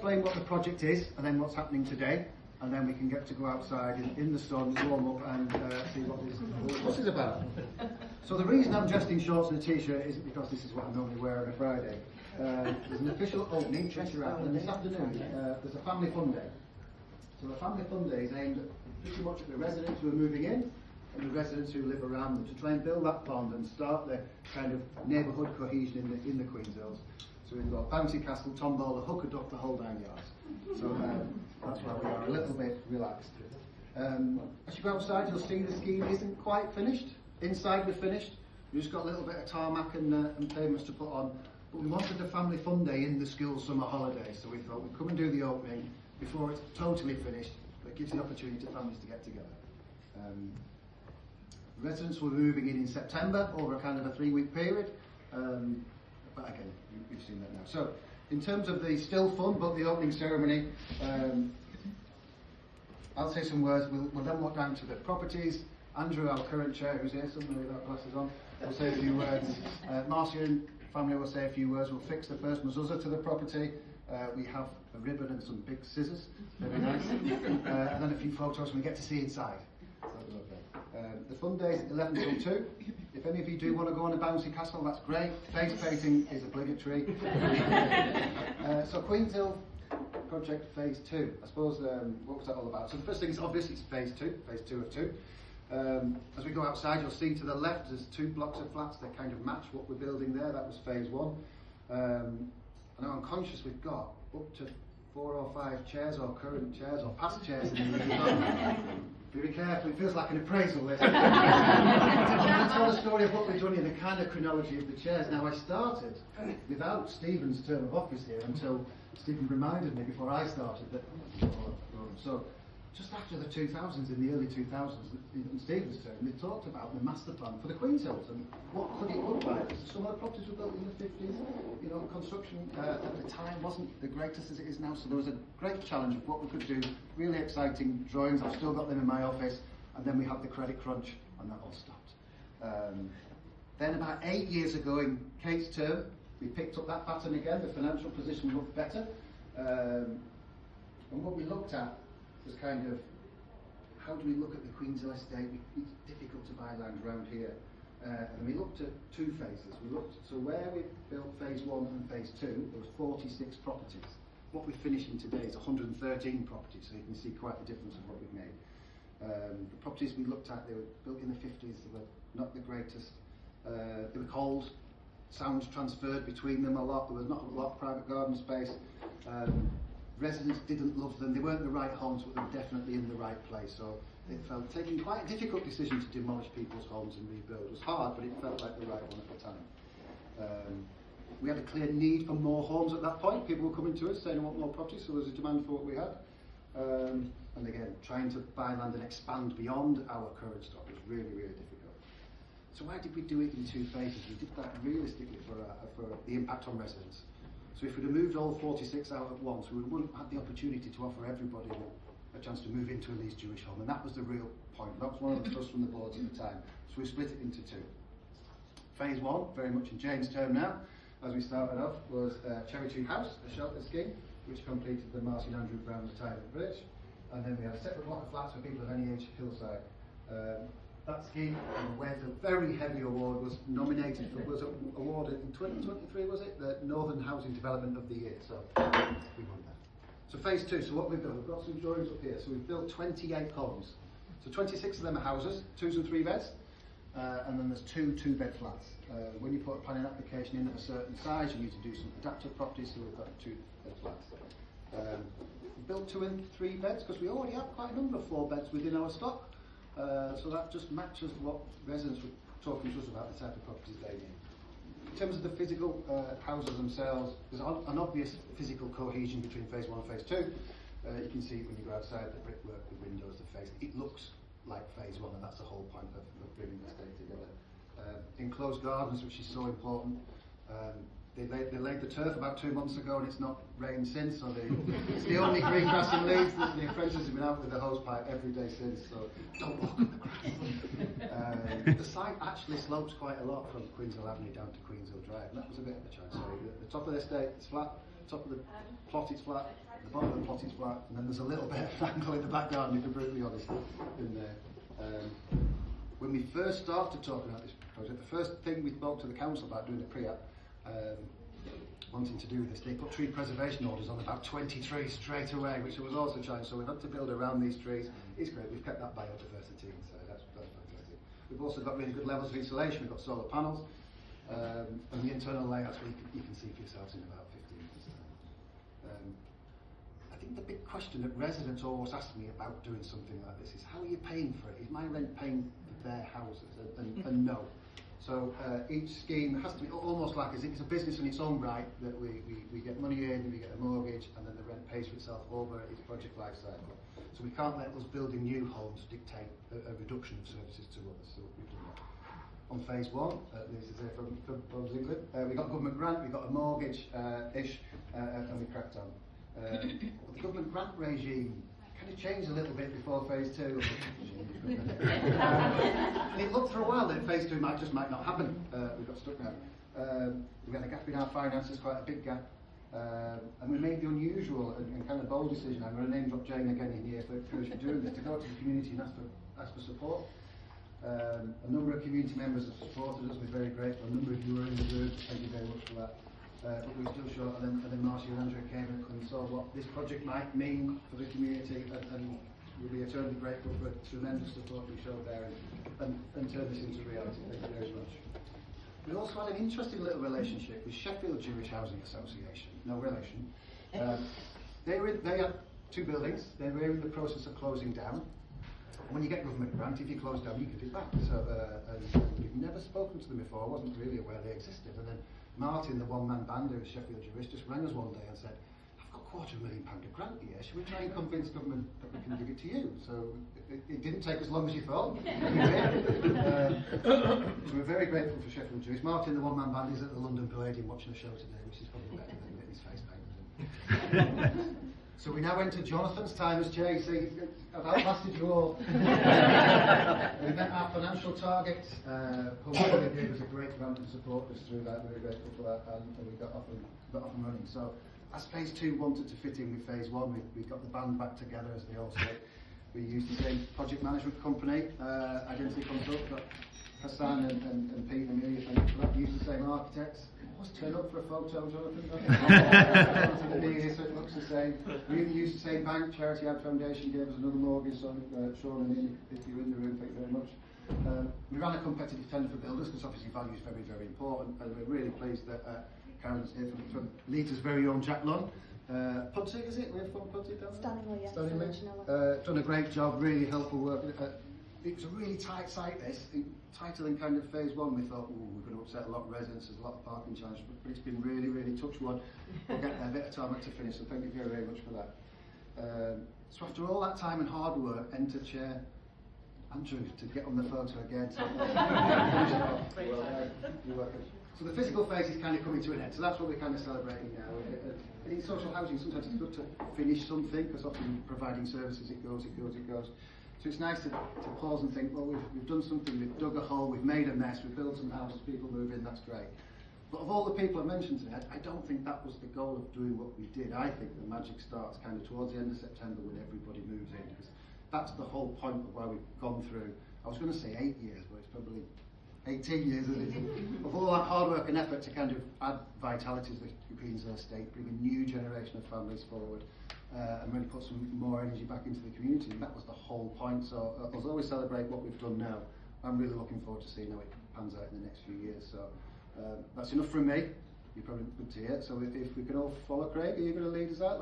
explain what the project is and then what's happening today, and then we can get to go outside in the sun, warm up, and see what this is about. So the reason I'm dressed in shorts and a t-shirt isn't because this is what I normally wear on a Friday. There's an official opening, and this afternoon there's a family fun day. So the family fun day is aimed at pretty much at the residents who are moving in and the residents who live around them, to try and build that bond and start the kind of neighbourhood cohesion in the Queenshills. So we've got bouncy castle, tombola, hooker duck, the whole 9 yards. So that's why we are a little bit relaxed. As you go outside, you'll see the scheme isn't quite finished. Inside we're finished. We've just got a little bit of tarmac and pavements to put on. But we wanted a family fun day in the school summer holidays, so we thought we'd come and do the opening before it's totally finished, but it gives the opportunity to families to get together. Residents were moving in September over a kind of a 3-week period, but again, you've seen that now. So, in terms of the still fun, but the opening ceremony, I'll say some words. We'll then walk down to the properties. Andrew, our current chair, who's here, somewhere without glasses on, will say a few words. Marcia and family will say a few words. We'll fix the first mezuzah to the property. We have a ribbon and some big scissors, very nice. And then a few photos and we get to see inside. So okay. The fun day is 11 till 2. If any of you do want to go on a bouncy castle, that's great. Face painting is obligatory. So Queenshill project phase 2. I suppose, what was that all about? So the first thing is obvious, it's phase 2 of 2. As we go outside, you'll see to the left there's 2 blocks of flats that kind of match what we're building there. That was phase 1. I know I'm conscious we've got up to 4 or 5 chairs, or current chairs, or past chairs in the room. Be careful, it feels like an appraisal list. I'm going to tell the story of what we've done in the kind of chronology of the chairs. Now, I started without Stephen's term of office here until Stephen reminded me before I started that. So, just after the 2000s, in the early 2000s, in Stephen's term, they talked about the master plan for the Queenshills and what could it look like. Some of the properties were built in the 50s. You know, construction at the time wasn't the greatest as it is now, so there was a great challenge of what we could do. Really exciting drawings. I've still got them in my office. And then we had the credit crunch, and that all stopped. Then about 8 years ago, in Kate's term, we picked up that pattern again. The financial position looked better, and what we looked at was kind of, how do we look at the Queenshill estate? It's difficult to buy land around here. And we looked at 2 phases. So where we built phase 1 and phase 2, there was 46 properties. What we're finishing today is 113 properties, so you can see quite the difference of what we've made. The properties we looked at, they were built in the 50s, they were not the greatest. They were cold, sound transferred between them a lot, there was not a lot of private garden space. Residents didn't love them. They weren't the right homes, but they were definitely in the right place. So it felt taking quite a difficult decision to demolish people's homes and rebuild. It was hard, but it felt like the right one at the time. We had a clear need for more homes at that point. People were coming to us saying, I want more property, so there was a demand for what we had. And again, trying to buy land and expand beyond our current stock was really, really difficult. So why did we do it in 2 phases? We did that realistically for the impact on residents. So if we'd have moved all 46 out at once, we wouldn't have had the opportunity to offer everybody a chance to move into a Leeds Jewish home, and that was the real point. That was one of the thrusts from the boards at the time. So we split it into 2. Phase 1, very much in Jane's term now, as we started off, was Cherry Tree House, a shelter scheme, which completed the Marcy and Andrew Brown retirement village. And then we had a separate block of flats for people of any age, Hillside. That scheme, where the very heavy award was nominated for, was awarded in 2023, was it? The Northern Housing Development of the Year. So we won that. So phase 2, so what we've done, we've got some drawings up here. So we've built 28 homes. So 26 of them are houses, 2s and 3 beds. And then there's 2 2-bed flats. When you put a planning application in of a certain size, you need to do some adaptive properties, so we've got 2-bed flats. We built 2 and 3 beds because we already have quite a number of 4 beds within our stock. So that just matches what residents were talking to us about, the type of properties they need. In terms of the physical houses themselves, there's an obvious physical cohesion between phase 1 and phase 2. You can see when you go outside, the brickwork, the windows, the face, it looks like phase 1, and that's the whole point of bringing the estate together. Enclosed gardens, which is so important. They laid the turf about 2 months ago, and it's not rained since, so it's the only green grass in Leeds. The apprentices have been out with the hose pipe every day since, so don't walk on the grass. The site actually slopes quite a lot from Queenshill Avenue down to Queenshill Drive, and that was a bit of a chance. So the top of the estate is flat, top of the plot is flat, the bottom of the plot is flat, and then there's a little bit of angle in the back garden, if I'm brutally honest, in there. When we first started talking about this project, the first thing we spoke to the council about doing the pre-app, wanting to do this, they put tree preservation orders on about 20 trees straight away, which was also challenging, so we've had to build around these trees. It's great, we've kept that biodiversity, so that's fantastic. We've also got really good levels of insulation, we've got solar panels, and the internal layouts you can see for yourselves in about 15 minutes time. I think the big question that residents always ask me about doing something like this is, how are you paying for it? Is my rent paying for their houses? And no. So each scheme has to be almost like it's a business in its own right, that we get money in, we get a mortgage, and then the rent pays for itself over its project life cycle. So we can't let us building new homes dictate a reduction of services to others. So we've done that. On phase one, this is from England, we got a government grant, we got a mortgage-ish, and we cracked on. The government grant regime kind of changed a little bit before phase two. And it looked for a while that phase two might not happen. We got stuck now. We had a gap in our finances, quite a big gap. And we made the unusual and kind of bold decision. I'm going to name drop Jane again in here for doing this, to go to the community and ask for support. A number of community members have supported us, we're very grateful. A number of you are in the room, thank you very much for that. But we were still short, and then Marcia and Andrew came and saw what this project might mean for the community, and we'll be eternally grateful for the tremendous support we showed there and turn this into reality. Thank you very much. We also had an interesting little relationship with Sheffield Jewish Housing Association, no relation. They had two buildings, they were in the process of closing down. When you get government grant, if you close down, you can do that. So, and we've never spoken to them before, I wasn't really aware they existed. And then Martin, the one-man band who was Sheffield Jewish, just rang us one day and said, I've got £250,000 of grant here, should we try and convince government that we can give it to you? So it didn't take as long as you thought. So we're very grateful for Sheffield Jewish. Martin, the one-man band, is at the London Palladium watching a show today, which is probably better than getting his face painted. So we now enter Jonathan's time as chair. See, I've outlasted you all. We met our financial targets. Hopefully they gave us a great grant and support us through that. We were grateful for that, and we got off and running. So as phase two wanted to fit in with phase one, we got the band back together, as they all say. We used the same project management company, Identity Consult, got Hassan and Pete and Amelia, thank you for that. We used the same architects. Always turn up for a photo, Jonathan. So it looks the same. We even used the same bank. Charity Ad Foundation gave us another mortgage, so Sean and Ian, if you're in the room, thank you very much. We ran a competitive tender for builders, because obviously value is very, very important, and we're really pleased that Karen's here from Leeds' very own Jack Lunn. Pudsey, is it? We're from Pudsey down there? Stanley, yes. Done a great job, really helpful work. It was a really tight site, this. Tighter than kind of phase one. We thought, we're going to upset a lot of residents, there's a lot of parking challenges, but it's been really, really touch wood. We'll get there a bit of time to finish, so thank you very, very much for that. So after all that time and hard work, enter chair Andrew to get on the photo again. You're welcome. So the physical phase is kind of coming to an end, so that's what we're kind of celebrating now. And in social housing, sometimes it's good to finish something, because often providing services, it goes. So it's nice to pause and think, well, we've done something, we've dug a hole, we've made a mess, we've built some houses, people move in, that's great. But of all the people I mentioned today, I don't think that was the goal of doing what we did. I think the magic starts kind of towards the end of September when everybody moves in, because that's the whole point of why we've gone through, I was going to say 8 years, but it's probably 18 years of all that hard work and effort to kind of add vitality to the Queenshill estate, bring a new generation of families forward, and really put some more energy back into the community. And that was the whole point. So I'll always celebrate what we've done now. I'm really looking forward to seeing how it pans out in the next few years. So that's enough from me. You're probably good to hear. So if we can all follow Craig, are you going to lead us out?